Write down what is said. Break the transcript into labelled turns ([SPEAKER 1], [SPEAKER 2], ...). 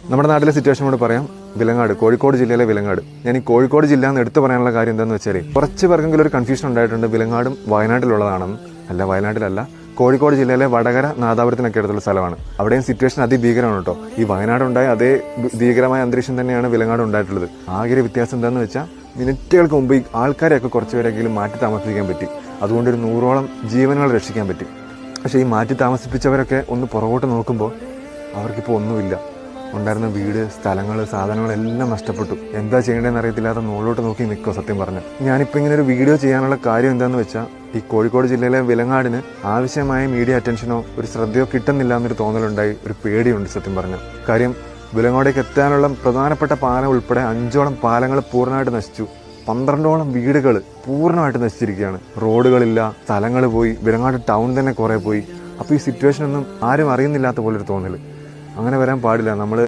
[SPEAKER 1] നമ്മുടെ നാട്ടിലെ സിറ്റുവേഷൻ കൂടെ പറയാം. വിലങ്ങാട്, കോഴിക്കോട് ജില്ലയിലെ വിലങ്ങാട്. ഞാൻ ഈ കോഴിക്കോട് ജില്ല എന്ന് എടുത്തു പറയാനുള്ള കാര്യം എന്താണെന്ന് വെച്ചാൽ, കുറച്ച് പേർക്കെങ്കിലും ഒരു കൺഫ്യൂഷൻ ഉണ്ടായിട്ടുണ്ട് വിലങ്ങാടും വയനാട്ടിലുള്ളതാണെന്ന്. അല്ല, വയനാട്ടിലല്ല, കോഴിക്കോട് ജില്ലയിലെ വടകര നാദാപുരത്തിനൊക്കെ അടുത്തുള്ള സ്ഥലമാണ്. അവിടെയും സിറ്റുവേഷൻ അതിഭീകരമാണ് കേട്ടോ. ഈ വയനാടുണ്ടായ അതേ ഭീകരമായ അന്തരീക്ഷം തന്നെയാണ് വിലങ്ങാട് ഉണ്ടായിട്ടുള്ളത്. ആകെ ഒരു വ്യത്യാസം എന്താണെന്ന് വെച്ചാൽ, മിനിറ്റുകൾക്ക് മുമ്പ് ഈ ആൾക്കാരെയൊക്കെ കുറച്ചുപേരെങ്കിലും മാറ്റി താമസിപ്പിക്കാൻ പറ്റി. അതുകൊണ്ട് ഒരു 100ഓളം ജീവനുകൾ രക്ഷിക്കാൻ പറ്റി. പക്ഷേ ഈ മാറ്റി താമസിപ്പിച്ചവരൊക്കെ ഒന്ന് പുറകോട്ട് നോക്കുമ്പോൾ അവർക്കിപ്പോൾ ഒന്നുമില്ല. ഉണ്ടായിരുന്ന വീട്, സ്ഥലങ്ങൾ, സാധനങ്ങളെല്ലാം നഷ്ടപ്പെട്ടു. എന്താ ചെയ്യേണ്ടതെന്ന് അറിയത്തില്ലാതെ മുകളിലോട്ട് നോക്കി നിൽക്കുക. സത്യം പറഞ്ഞാൽ ഞാനിപ്പോൾ ഇങ്ങനെ ഒരു വീഡിയോ ചെയ്യാനുള്ള കാര്യം എന്താണെന്ന് വെച്ചാൽ, ഈ കോഴിക്കോട് ജില്ലയിലെ വിലങ്ങാടിന് ആവശ്യമായ മീഡിയ അറ്റൻഷനോ ഒരു ശ്രദ്ധയോ കിട്ടുന്നില്ല എന്നൊരു തോന്നലുണ്ടായി. ഒരു പേടിയുണ്ട് സത്യം പറഞ്ഞാൽ. കാര്യം വിലങ്ങാടേക്ക് എത്താനുള്ള പ്രധാനപ്പെട്ട പാലം ഉൾപ്പെടെ 5ഓളം പാലങ്ങൾ പൂർണ്ണമായിട്ട് നശിച്ചു. 12ഓളം വീടുകൾ പൂർണ്ണമായിട്ട് നശിച്ചിരിക്കുകയാണ്. റോഡുകളില്ല, സ്ഥലങ്ങൾ പോയി, വിലങ്ങാട് ടൗൺ തന്നെ കുറേ പോയി. അപ്പോൾ ഈ സിറ്റുവേഷൻ ഒന്നും ആരും അറിയുന്നില്ലാത്ത പോലൊരു തോന്നൽ. അങ്ങനെ വരാൻ പാടില്ല. നമ്മൾ